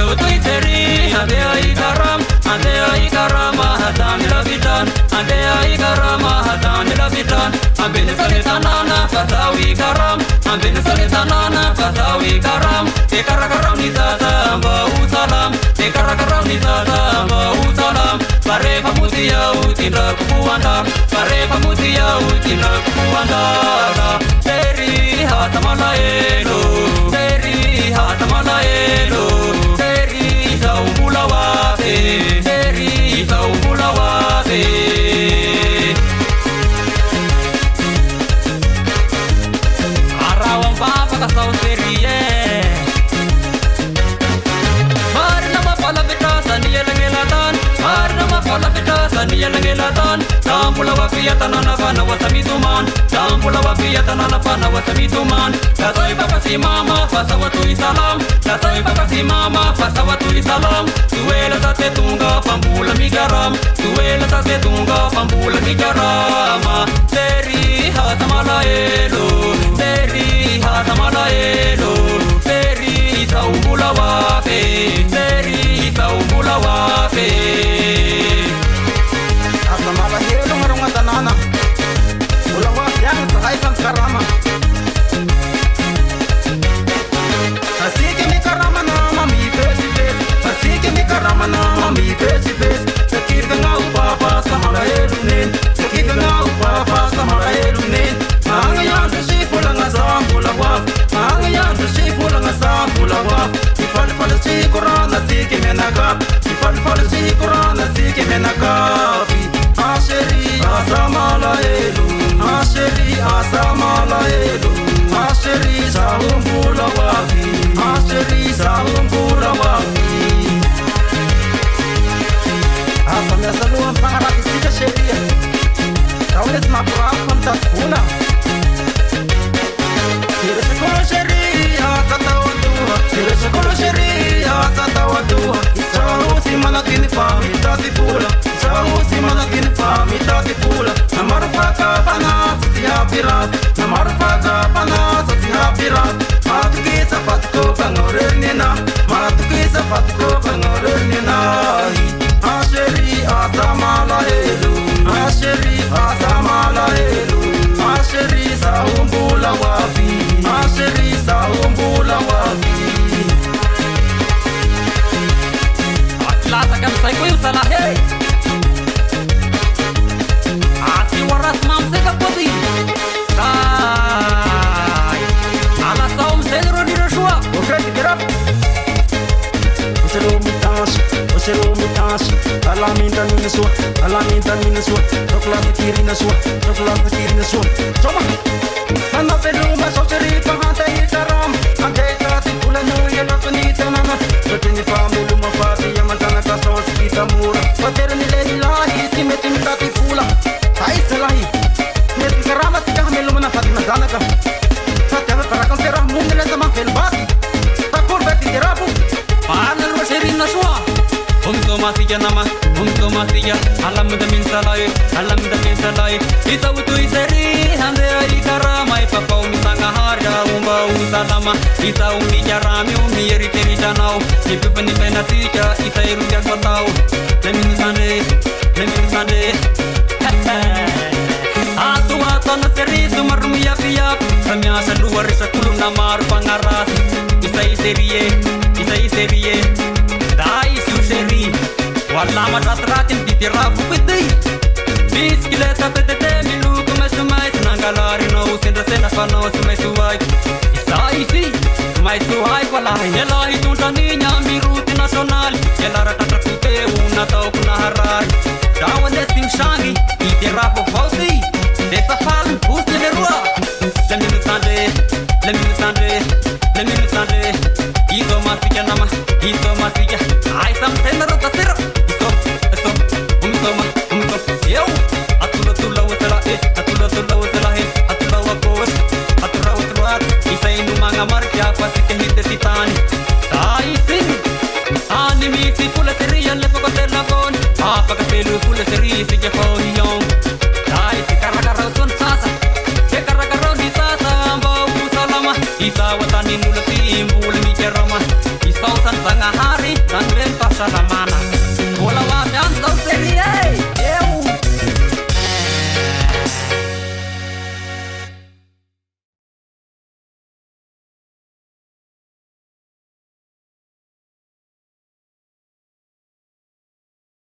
Isawtui seri Adea ikaram Adea ikarama Hatan labitan Adea ikarama Hatan labitan Abin salitanana Fasawi karam Abin salitanana Fasawi karam Tekarakaram ni sasa Mbau salam Tekarakaram ni sasa Mbau salam Pare pamutiyau Tinda kufuandar Pare pamutiyau Tinda kufuandar Seri hasamalaelo Seri hasamalaelo Seri saumbulawate Seri saumbulawate Arawang papa kasau seri Marna mapalapita saniya langelatan Marna mapalapita saniya langelatan Tampula wapiyatan anapana wasamituman Tampula wapiyatan anapana wasamituman Kasoi bapa si mama fasawatui salam Kasoi bapa si mama fasawatui salam Tuela sa tetunga pambula migaram Tuela sa tetunga pambula migarama Seri hasamalaelo Seri hasamalaelo Seri saumbula wape Seri saumbula wape Asamalaelo ngarong tanana Ulawa yang sahay sang karama Asike mi karama na mami face face Asike mi karama na mami face face Sakita nga upapa samalaelo nin Sakita nga upapa samalaelo nin Mangayan sa shifula nga sambula waf Mangayan sa shifula nga sambula waf Ifalfal si Kurana sike menagap Ifalfal si Kurana sike menagap Asheri asamalaelo Asheri asamalaelo Asheri saumbula wafi Asheri saumbula wafi Asam ya saluan pangarap isika sheria Taulis makurap pantat pula Tira sekolo sheria katawadua Tira sekolo sheria katawadua Isahu si managini pamitati pula Isahu si managini pamitati pula Namarupaka panas si hapirat Namarupaka panas si hapirat Matuki sa patko pangorer nina Matuki sa patko pangorer nina Asheri asamalaelo Asheri asamalaelo Asheri saumbula wafi Asheri saumbula wafi Atlasa kan sai ko salah hey Asi waras mam se kapodi Sai Ala saum segro di rashwa Okay, get up Oselo mutashi Alamintan minasua Alamintan minasua Roklas kiri nasua Roklas kiri nasua Coma Nana peluma soseri pahanta itaram Ante tati pula nuya latunita nana Sotini famulu mafati Yamantana kasos kita mura Patera nile ilahi Simeti mitati pula Hai selahi Meti karama sika hamelu manafati mazanaka Satya tarakam terah mungile zaman felbati Takur beti terapu Panal waseri naswa masija nama masija alam da min salai isautu iseri hande ai karama ipapa umisanga harda umba usalama isau mi jarami umi yeri teri janau ipepani pena sija isairu jagotau lemin sande atu atana seri sumarum ya pia ramya saluar sakulum namar pangaras isai serie dai seri Wala matratratin titirafu piti Biskileta petete miluku mesumais Nangalari no senda sena fano sumai suwai Isaisi sumai suwai walahi Yelahi tuntaninya miruti nasional Yelara tatakute una tau kuna harari Dawan desting shangi titirafu fauti Desa falun pusne merua Leminu sande Iso masika nama Iso masika Aisam senda rota sira Eu atula wasela atula wapos atula isa inu manga markia pasti hite titani tai sin animi si pula serian le poco ter la con apa ka pelu pula seri si ke fohion tai te karagaro son sasa te karagaro di sasa ambau salama isa watani nulati imbul mi kerama isa san sanga hari salam